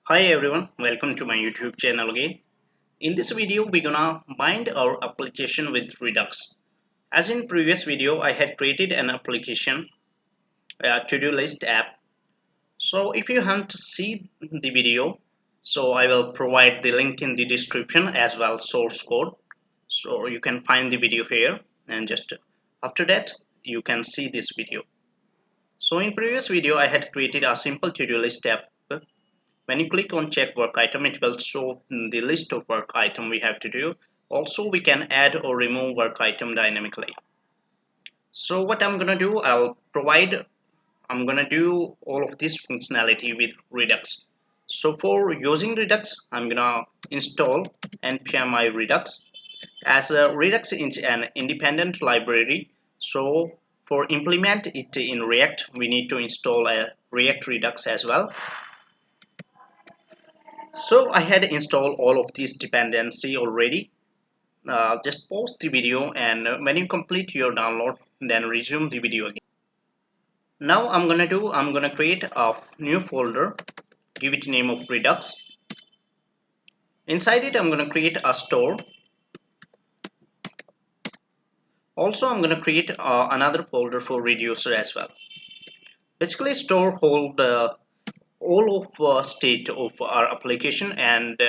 Hi everyone, welcome to my YouTube channel again. In this video, we're gonna bind our application with Redux. As in previous video, I had created an application, a to-do list app. So if you haven't seen the video, so I will provide the link in the description as well source code. So you can find the video here and just after that, you can see this video. So in previous video, I had created a simple to-do list app. When you click on check work item, it will show the list of work item we have to do. Also, we can add or remove work item dynamically. So what I'm gonna do, I'm gonna do all of this functionality with Redux. So for using Redux, I'm gonna install npm Redux. As Redux is an independent library, so for implement it in React, we need to install a React Redux as well. So I had installed all of these dependency already. Just pause the video and when you complete your download, then resume the video again. Now I'm gonna create a new folder, give it a name of Redux. Inside it, I'm gonna create a store. Also, I'm gonna create another folder for Reducer as well. Basically, store hold all of state of our application and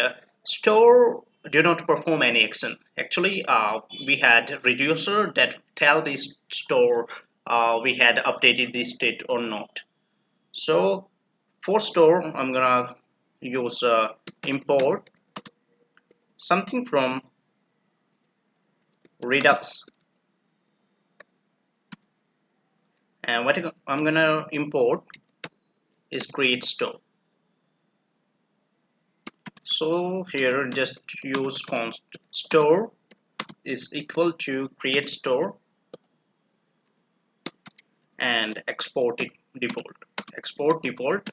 store do not perform any action. Actually, we had reducer that tell this store we had updated this state or not. So for store, I'm gonna use import something from Redux, and what I'm gonna import is create store. So here just use const store is equal to create store and export default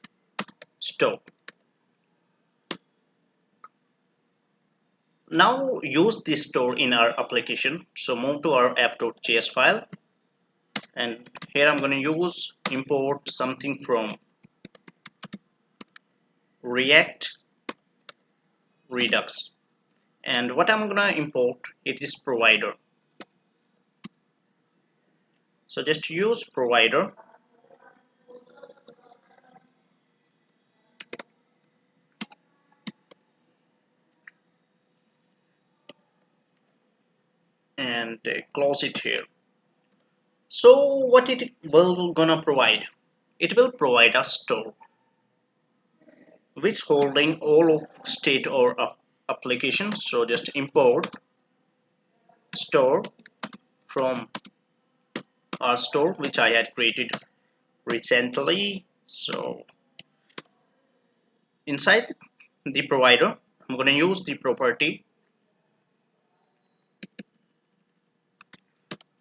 store. Now use this store in our application. So move to our app.js file and here I'm going to use import something from React Redux, and what I'm going to import it is provider. So just use provider and close it here. So what it will gonna provide? It will provide a store which holding all of state or application. So just import store from our store which I had created recently. So inside the provider, I'm going to use the property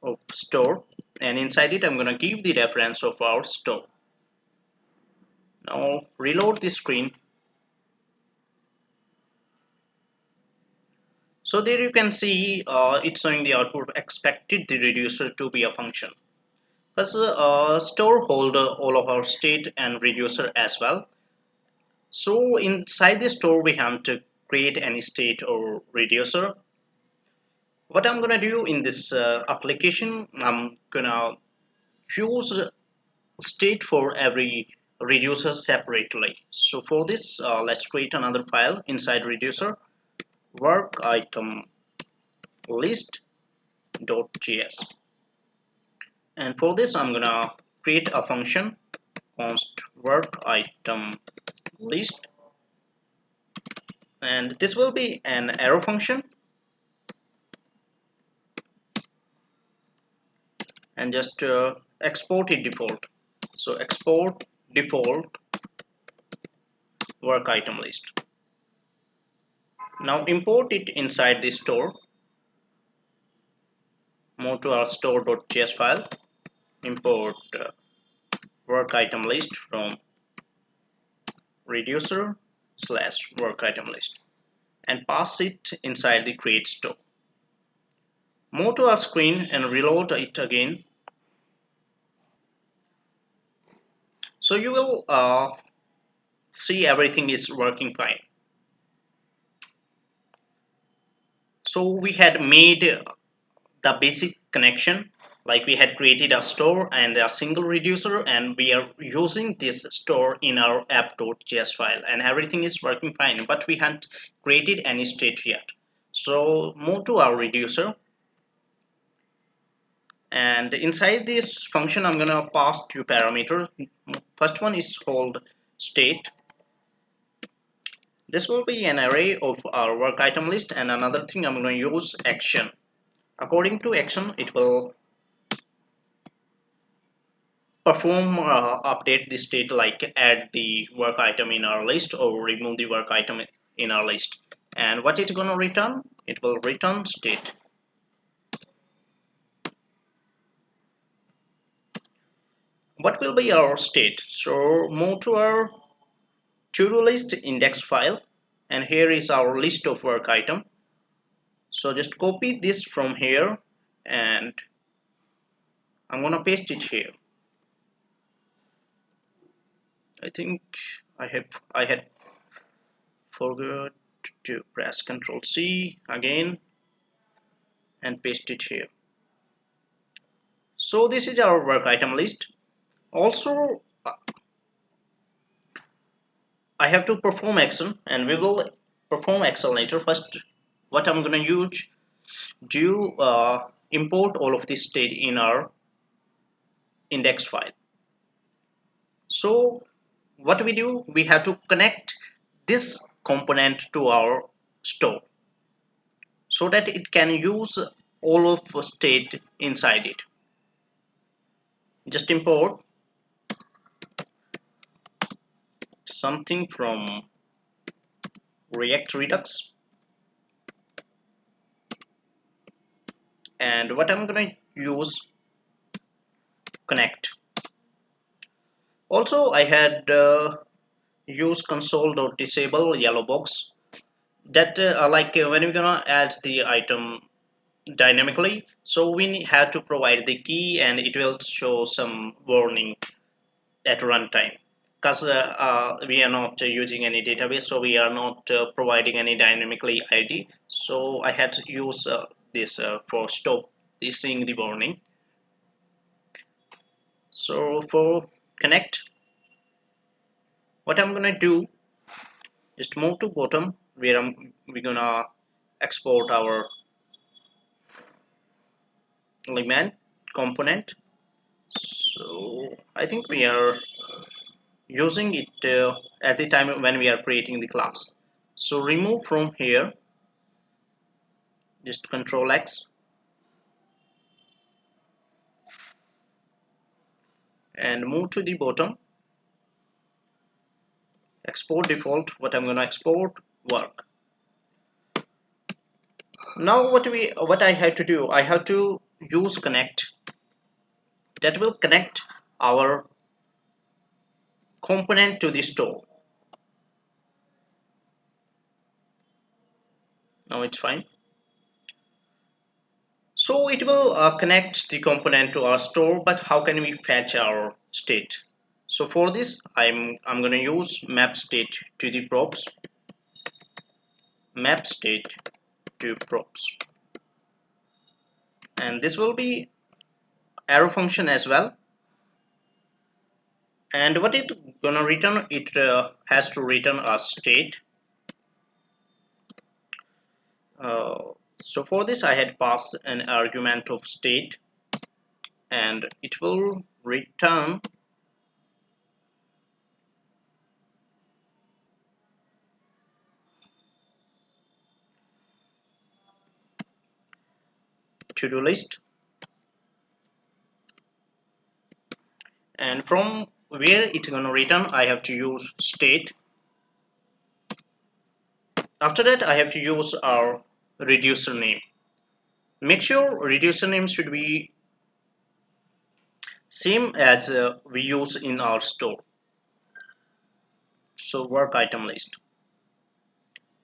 of store, and inside it I'm going to give the reference of our store. Now reload the screen. So there you can see it's showing the output expected the reducer to be a function. Plus store hold all of our state and reducer as well. So inside the store we have to create any state or reducer. What I'm gonna do in this application, I'm gonna use state for every reducer separately. So for this, let's create another file inside reducer, work item list.js. And for this, I'm gonna create a function const work item list, and this will be an arrow function, and just export it default. So export default work item list. Now import it inside the store. Move to our store.js file. Import work item list from reducer slash work item list and pass it inside the create store. Move to our screen and reload it again. So you will see everything is working fine. So we had made the basic connection, like we had created a store and a single reducer, and we are using this store in our app.js file, and everything is working fine, but we haven't created any state yet. So move to our reducer, and inside this function I'm gonna pass two parameters. First one is called state. This will be an array of our work item list, and another thing I'm going to use action. According to action, it will perform update the state, like add the work item in our list or remove the work item in our list. And what it's going to return? It will return state. What will be our state? So move to our ToDoList index file, and here is our list of work item. So just copy this from here, and I'm going to paste it here. I think I had forgot to press Ctrl C again and paste it here. So this is our work item list. Also, I have to perform action, and we will perform action later. First, what I'm going to do import all of this state in our index file. So what we do, we have to connect this component to our store so that it can use all of the state inside it. Just import something from Redux, and what I'm going to use connect. Also, I had used console.disable yellow box, that when we're gonna add the item dynamically, so we have to provide the key and it will show some warning at runtime, because we are not using any database, so we are not providing any dynamically ID. So I had to use this for stop seeing the warning. So for connect, what I'm gonna do, just move to bottom where we're gonna export our element component. So I think we are using it at the time when we are creating the class. So remove from here, just Control X, and move to the bottom, export default. What I'm going to export, work. Now what I have to do, I have to use connect, that will connect our component to the store. Now it's fine. So it will connect the component to our store, but how can we fetch our state? So for this, I'm going to use map state to the props, map state to props, and this will be arrow function as well. And what it gonna return? It has to return a state. So for this, I had passed an argument of state, and it will return to-do list, and from where it's gonna return, I have to use state. After that, I have to use our reducer name. Make sure reducer name should be same as we use in our store. So work item list.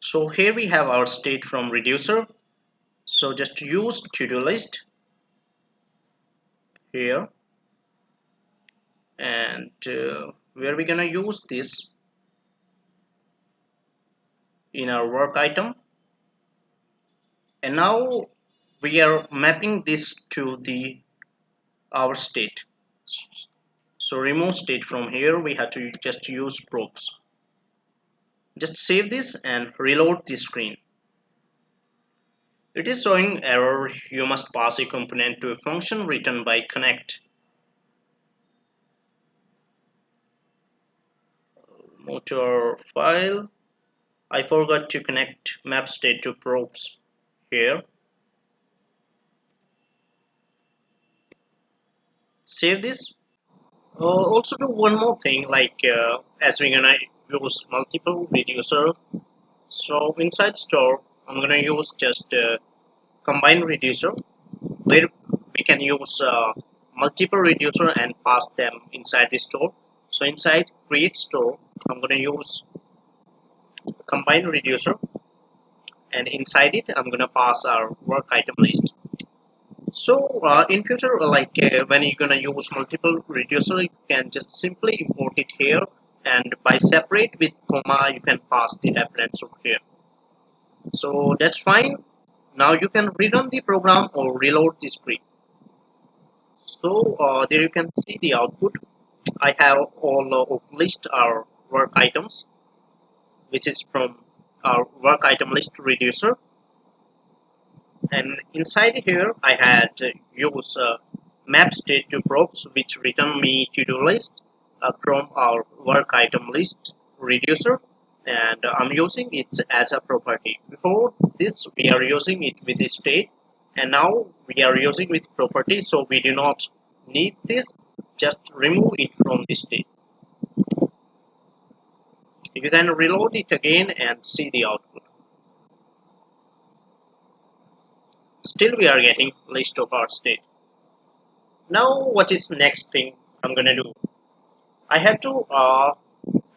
So here we have our state from reducer. So just use to-do list here, and where we're gonna use this, in our work item, and now we are mapping this to the our state. So remove state from here, we have to just use probes. Just save this and reload the screen. It is showing error, you must pass a component to a function written by connect. Move to our file. I forgot to connect map state to probes here. Save this. Also do one more thing, like as we're gonna use multiple reducer. So inside store, I'm gonna use just combine reducer, where we can use multiple reducer and pass them inside the store. So inside create store, I'm gonna use combine reducer, and inside it I'm gonna pass our work item list. So in future, when you're gonna use multiple reducer, you can just simply import it here, and by separate with comma, you can pass the reference of here. So that's fine. Now you can rerun the program or reload the screen. So there you can see the output. I have all of list our work items, which is from our work item list reducer. And inside here, I had used map state to probes, which return me to-do list from our work item list reducer, and I'm using it as a property. Before this, we are using it with the state, and now we are using with property, so we do not need this. Just remove it from the state. You can reload it again and see the output. Still, we are getting list of our state. Now, what is next thing I'm gonna do? I have to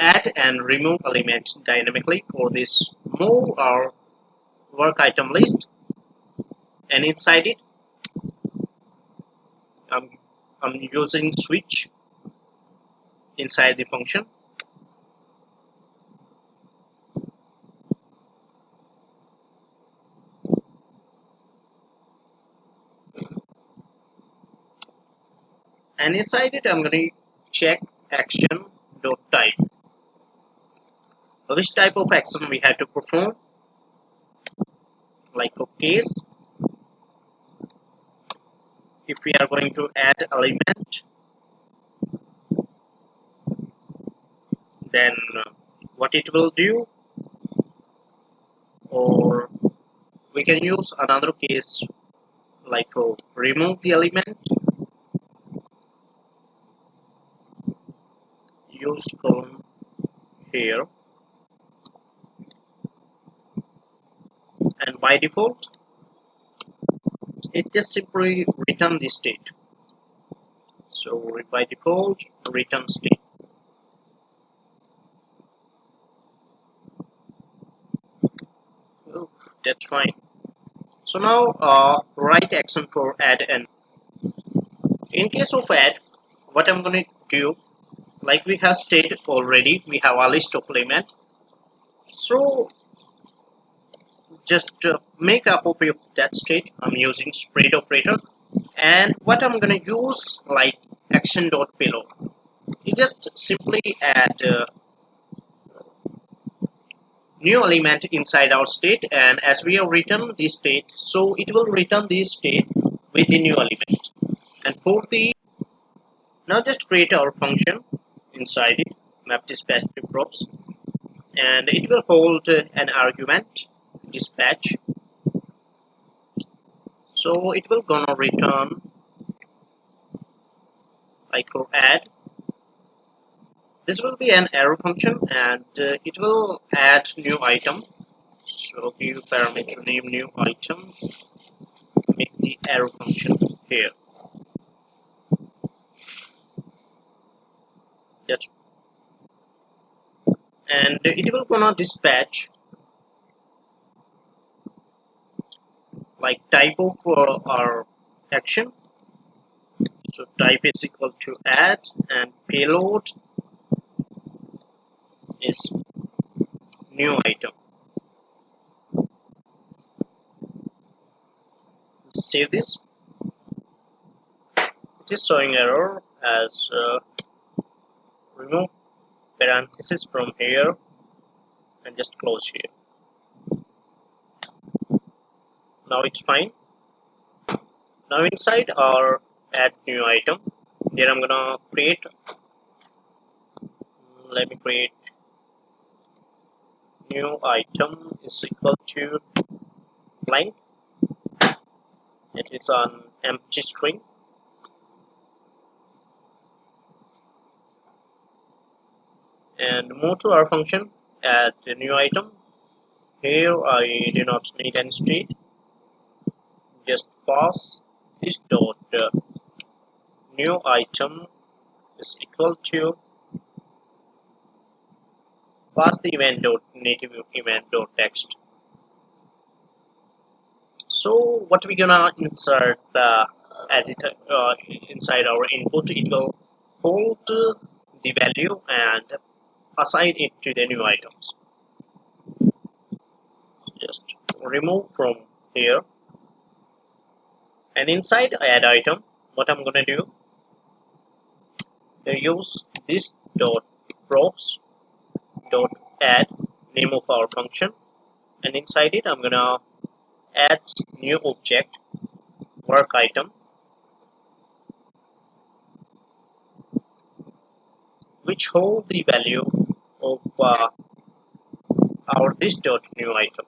add and remove element dynamically for this move our work item list, and inside it I'm, I'm using switch inside the function, and inside it I'm going to check action dot type, which type of action we have to perform, like for case if we are going to add element, then what it will do, or we can use another case like for remove the element, use column here, and by default it just simply return the state. So by default return state. Oh, that's fine. So now write action for add, and in case of add, what I'm going to do, like we have stated already, we have a list of element. So just make a copy of that state. I'm using spread operator, and what I'm going to use like action dot payload. You just simply add new element inside our state, and as we have written this state, so it will return this state with the new element. And for the now just create our function inside it, map dispatch to props, and it will hold an argument dispatch. So it will gonna return like for add. This will be an arrow function, and it will add new item. So give parameter name new item, make the arrow function here. That's, and it will gonna dispatch like type of our action. So type is equal to add, and payload is new item. save this. It is showing error as remove parenthesis from here and just close here. Now it's fine. Now inside our add new item, there I'm gonna create, let me create new item is equal to blank. It is an empty string. And move to our function, add a new item. Here I do not need any state. Just pass this dot new item is equal to pass the event dot native event dot text. So what we gonna insert inside our input? It will hold the value and assign it to the new items. Just remove from here, and inside add item, what I'm gonna do, use this dot props dot add name of our function, and inside it I'm gonna add new object work item, which hold the value of our this dot new item.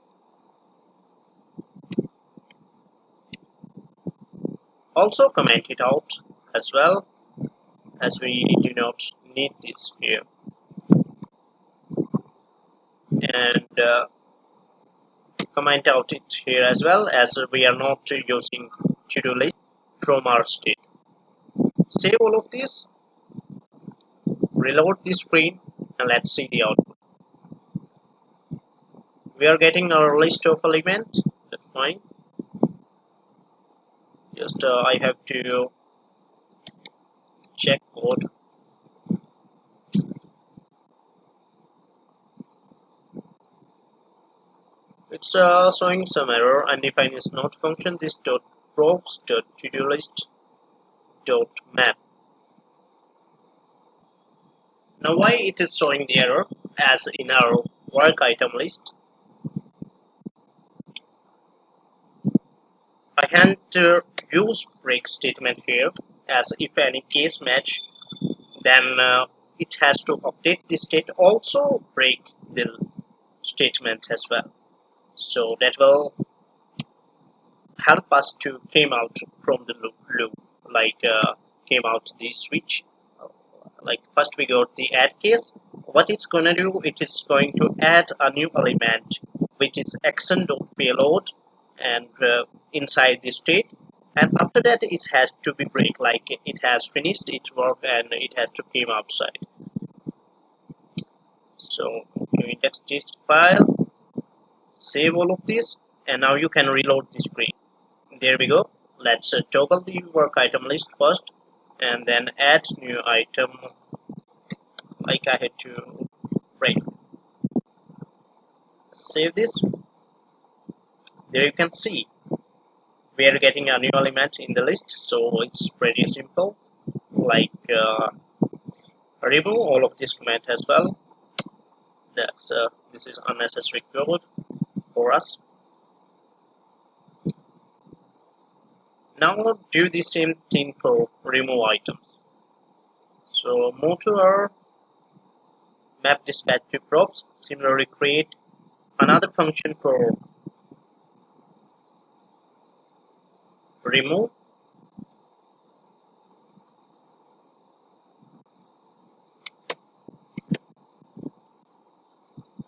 Also comment it out as well, as we do not need this here. And comment out it here as well, as we are not using ToDoList from our state. Save all of this, reload the screen, and let's see the output. We are getting our list of elements. That's fine. Just I have to check code. It's showing some error. Undefined is not function. This dot props dot ToDoList dot map. Now why it is showing the error as in our work item list? I can't use break statement here, as if any case match, then it has to update the state, also break the statement as well. So that will help us to came out from the loop, like came out the switch. Like first we got the add case. What it's gonna do, it is going to add a new element, which is action.payload, and inside the state, and after that it has to be break, like it has finished its work and it had to came outside. So to index this file, save all of this, and now you can reload the screen. There we go. Let's toggle the work item list first, and then add new item, like I had to break. Save this. There you can see we are getting a new element in the list, so it's pretty simple. Like remove all of this comment as well. That's this is unnecessary code for us. Now do the same thing for remove items. So move to our map dispatch to props. Similarly, create another function for remove.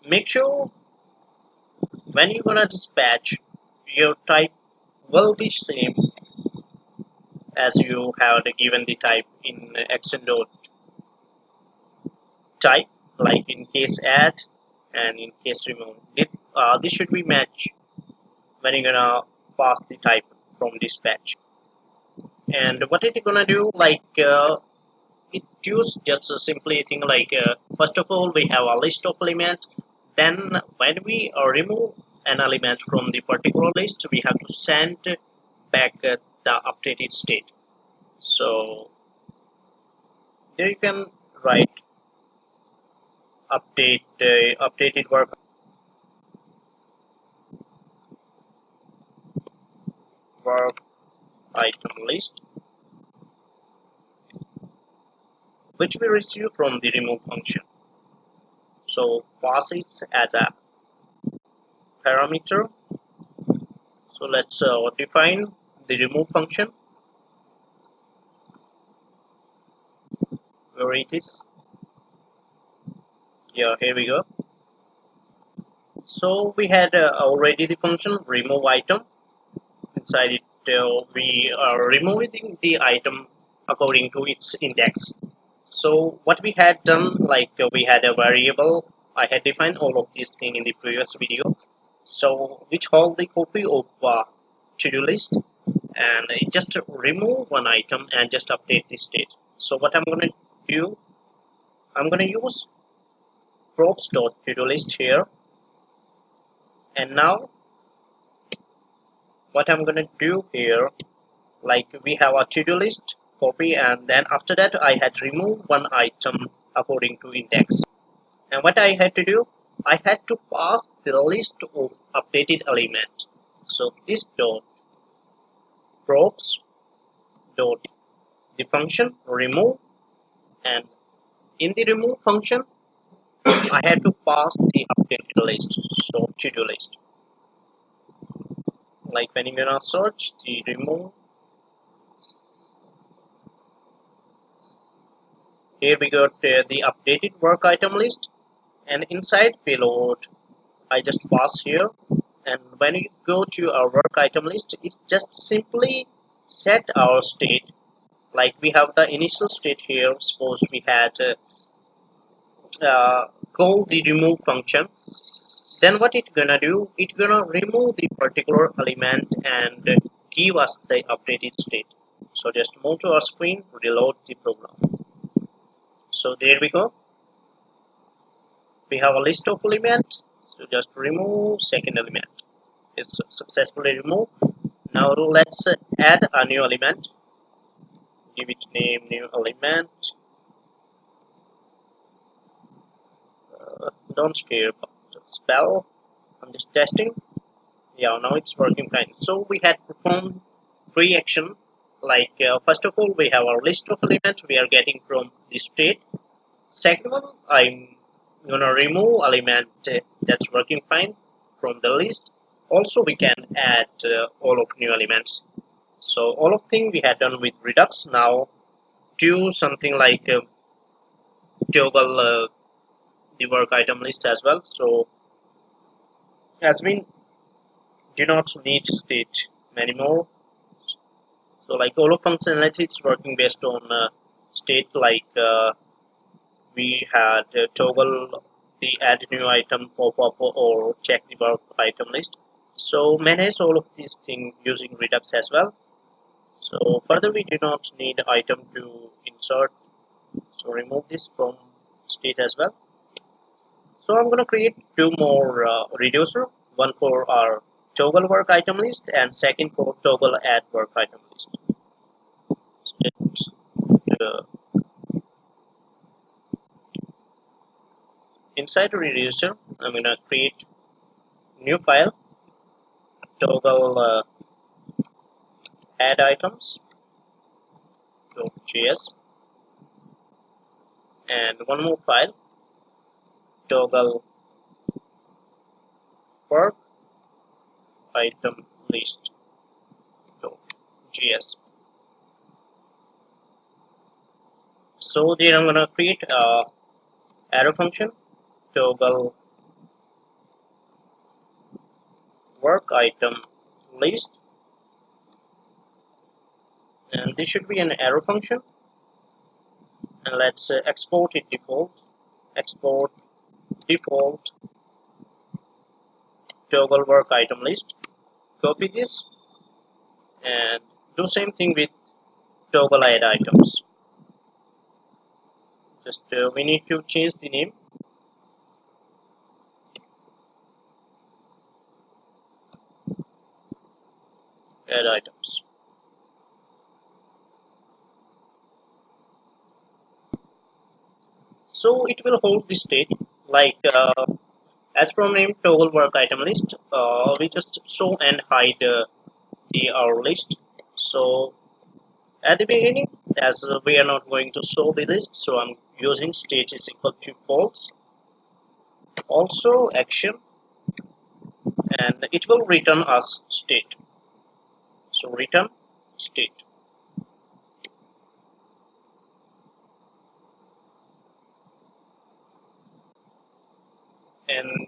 Make sure when you're gonna dispatch, your type will be same as you have given the type in action dot type, like in case add and in case remove. This should be match when you're gonna pass the type from dispatch. And what it gonna do, like it use just a simply thing like first of all we have a list of elements, then when we remove an element from the particular list, we have to send back the updated state. So there you can write updated work item list, which we receive from the remove function. So pass it as a parameter. So let's define the remove function where it is. Yeah, here we go. So we had already the function remove item. Inside it, we are removing the item according to its index. So what we had done, like we had a variable. I had defined all of these things in the previous video. So which hold the copy of to-do list, and I just remove one item and just update the state. So what I'm going to do, I'm going to use props.to-do-list here, and now what I'm going to do here, like we have a to-do list copy, and then after that I had removed one item according to index. And what I had to do, I had to pass the list of updated elements. So this dot props dot the function remove, and in the remove function I had to pass the updated list. So to-do list, like when you're gonna search the remove, here we got the updated work item list, and inside payload I just pass here. And when you go to our work item list, it just simply set our state. Like we have the initial state here. Suppose we had call the remove function. Then what it's gonna do? It's gonna remove the particular element and give us the updated state. So just move to our screen, reload the program. So there we go. We have a list of elements. So just remove second element. It's successfully removed. Now let's add a new element. Give it name new element. Don't scare about the spell. I'm just testing. Yeah, now it's working fine. So we had performed three action. Like first of all, we have our list of elements we are getting from the state. Second one, I'm gonna remove element that's working fine from the list. Also, we can add all of new elements. So all of thing we had done with Redux. Now do something like toggle the work item list as well. So as we do not need state anymore. So like all of functionality is working based on state. Like we had toggle the add new item pop up or check the work item list. So manage all of these things using Redux as well. So further we do not need item to insert. So remove this from state as well. So I'm going to create two more reducer, one for our toggle work item list and second for toggle add work item list. So let's, uh, inside the reducer, I'm going to create new file, toggle add items .js, and one more file, toggle work item list .js. So there I'm going to create a arrow function, toggle work item list, and this should be an arrow function, and let's export it default, export default toggle work item list. Copy this and do same thing with toggle add items. Just we need to change the name. add items. So it will hold the state like as from name toggle work item list. We just show and hide the our list. So at the beginning, as we are not going to show the list, so I'm using state is equal to false. Also action, and it will return us state. So return state. And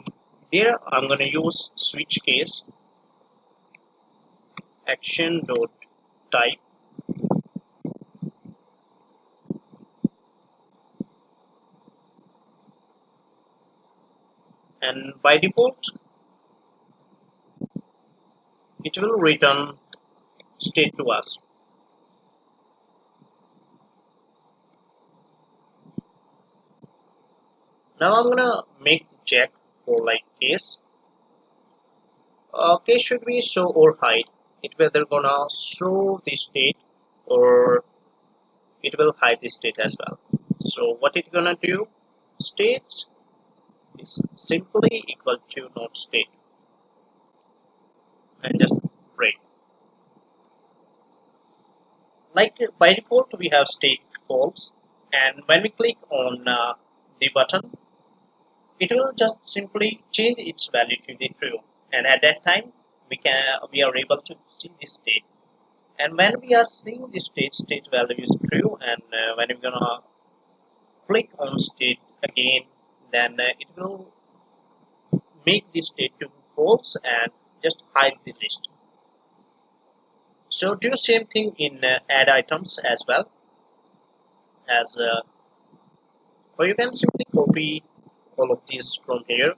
there I'm going to use switch case action dot type, and by default it will return state to us. Now I'm gonna make check for like case. Case should be show or hide. It whether gonna show the state or it will hide the state as well. So what it gonna do? State is simply equal to not state, and just break. Like by default we have state false, and when we click on the button, it will just simply change its value to the true, and at that time we are able to see the state. And when we are seeing the state value is true, and when we're gonna click on state again, then it will make the state to false and just hide the list. So do same thing in add items as well, as or you can simply copy all of these from here,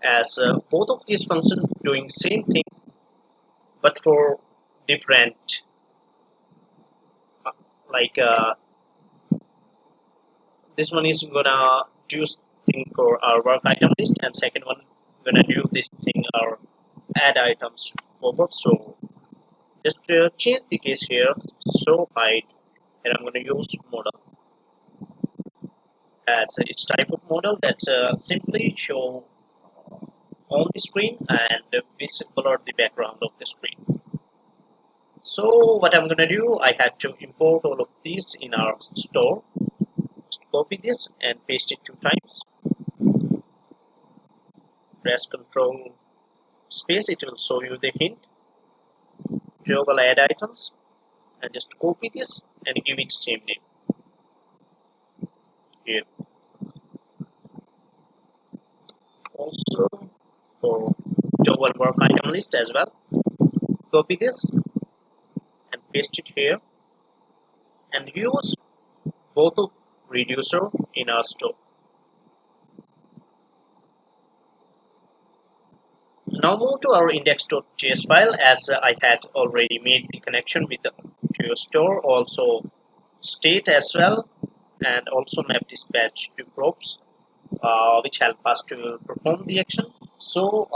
as both of these functions doing same thing but for different like this one is gonna do thing for our work item list, and second one gonna do this thing our add items forward. So just change the case here, so hide, and I'm gonna use model as its type of model that simply show on the screen and we blur the background of the screen. So what I'm gonna do, I had to import all of these in our store. Just copy this and paste it 2 times. Press Control space, it will show you the hint. Toggle add items, and just copy this and give it same name here. Also for toggle work item list as well, copy this and paste it here, and use both of reducer in our store. Now move to our index.js file, as I had already made the connection with the to your store, also state as well, and also map dispatch to props, which help us to perform the action. So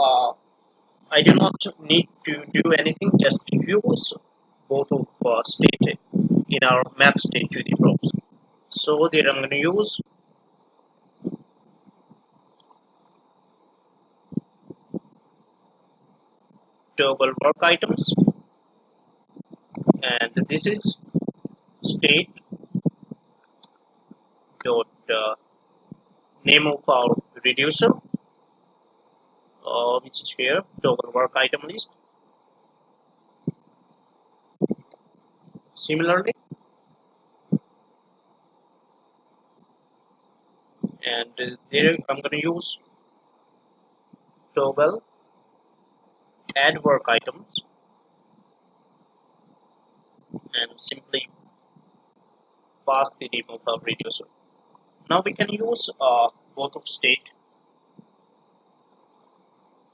I do not need to do anything, just use both of state in our map state to the props. So there I'm going to use toggle work items, and this is state dot name of our reducer, which is here toggle work item list. Similarly, and there I'm going to use toggle add work items, and simply pass the name of our reducer. Now we can use both of state.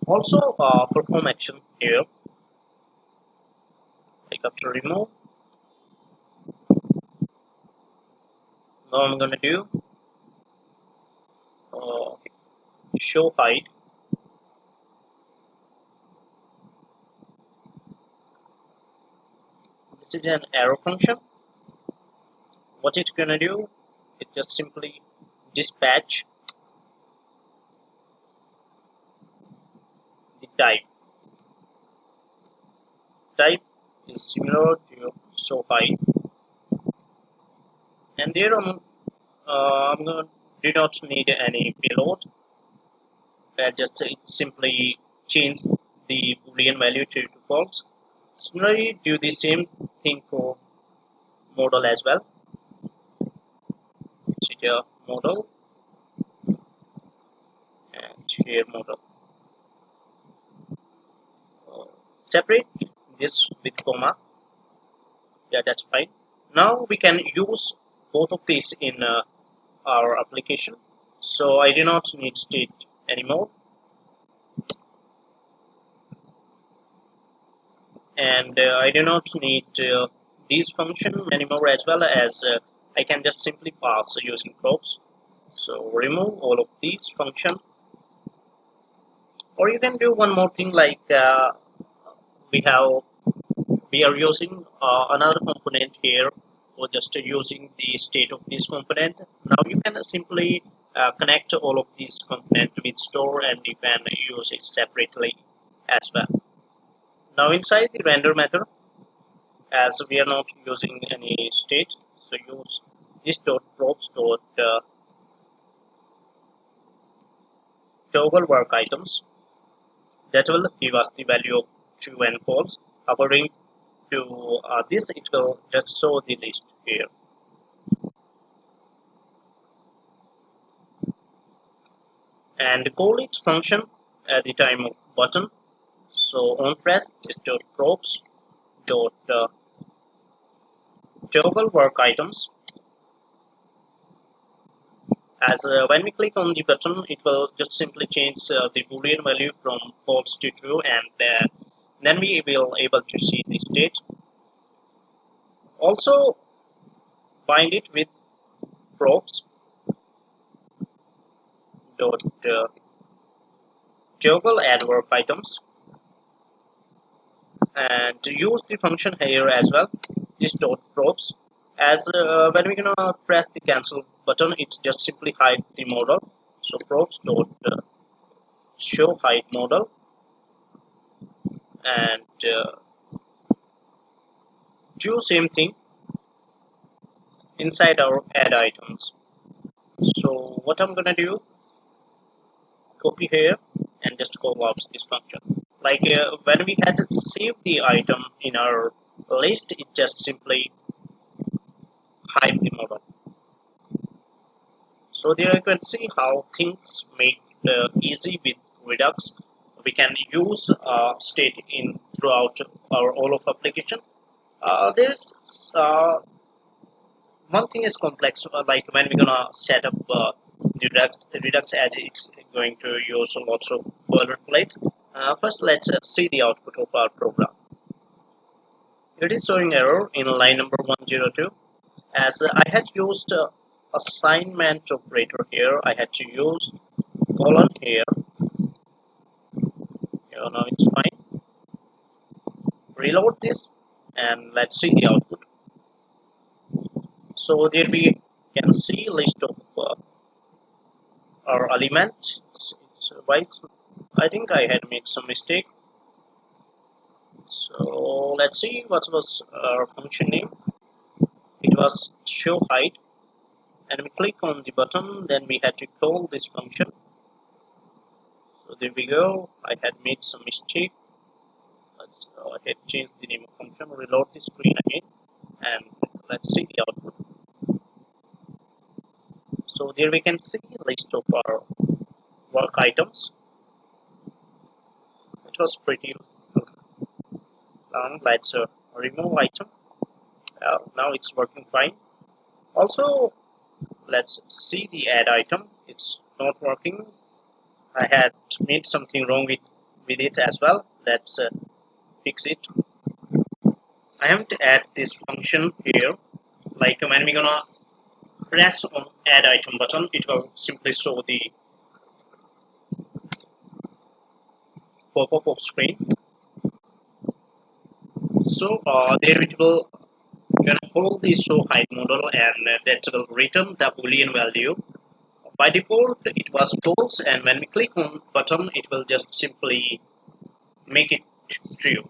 Also perform action here, like after remove. Now I'm going to do uh, show hide, This is an arrow function. What it's gonna do, it just simply dispatch the type is similar to show height, and there I'm gonna do not need any payload. Just simply change the boolean value to false. Similarly, do the same thing for model as well. Here model and here model. Separate this with comma. Yeah, that's fine. Now we can use both of these in our application. So I do not need state anymore, and I do not need these function anymore, as well as I can just simply pass using props. So remove all of these function, or you can do one more thing, like we have we are using another component here, or just using the state of this component. Now you can simply connect all of these components with store, and you can use it separately as well. Now inside the render method, as we are not using any state, so use this dot props dot toggle work items. That will give us the value of true and false. According to this, it will just show the list here. And call its function at the time of button. So on press this dot props dot toggle work items. As when we click on the button, it will just simply change the boolean value from false to true, and then we will able to see the state. Also bind it with props dot toggle add work items, and to use the function here as well, this dot props. As when we're gonna press the cancel button, it just simply hide the model. So props dot show hide model, and do same thing inside our add items. So what I'm gonna do, copy here and just call out this function. Like when we had saved the item in our list, it just simply hide the model. So there you can see how things make easy with Redux. We can use state in throughout our all of application. There's one thing is complex, like when we're gonna set up Redux as it's going to use lots of boilerplate. First, let's see the output of our program. It is showing error in line number 102. As I had used assignment operator here, I had to use colon here. Now it's fine. Reload this and let's see the output. So there we can see list of our elements. It's white. I think I had made some mistake. So let's see what was our function name. It was show height, and we click on the button. Then we had to call this function. So there we go. I had made some mistake. I had changed the name of function. Reload the screen again, and let's see the output. So there we can see list of our work items. It was pretty long. Let's remove item. Now it's working fine. Also, let's see the add item. It's not working. I had made something wrong with it as well. Let's fix it. I have to add this function here. Like when we're gonna press on add item button, it will simply show the pop-up of screen. So there it will gonna call the show height model, and that will return the boolean value. By default it was false, and when we click on button it will just simply make it true.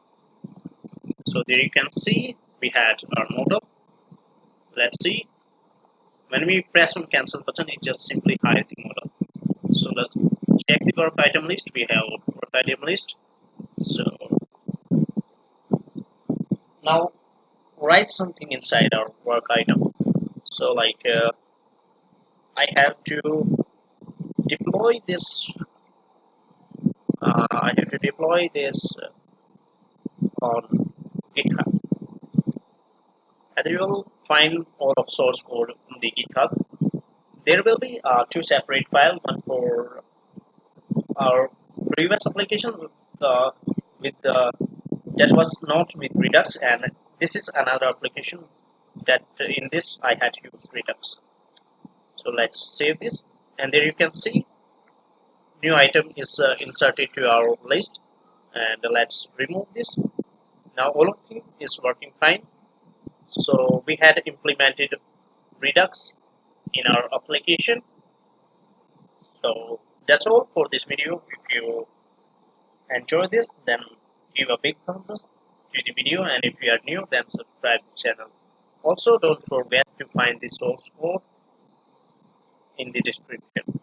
So there you can see we had our model. Let's see, when we press on cancel button it just simply hides the model. So let's check the work item list. We have work item list. So now write something inside our work item. So I have to deploy this. I have to deploy this on GitHub. And you will find all of source code on the GitHub. There will be two separate files, one for our previous application with that was not with Redux, and this is another application that in this I had used Redux. So let's save this, and there you can see new item is inserted to our list, and let's remove this. Now all of it is working fine. So we had implemented Redux in our application. So that's all for this video. If you enjoy this, then give a big thumbs up to the video, and if you are new, then subscribe the channel. Also, don't forget to find the source code in the description.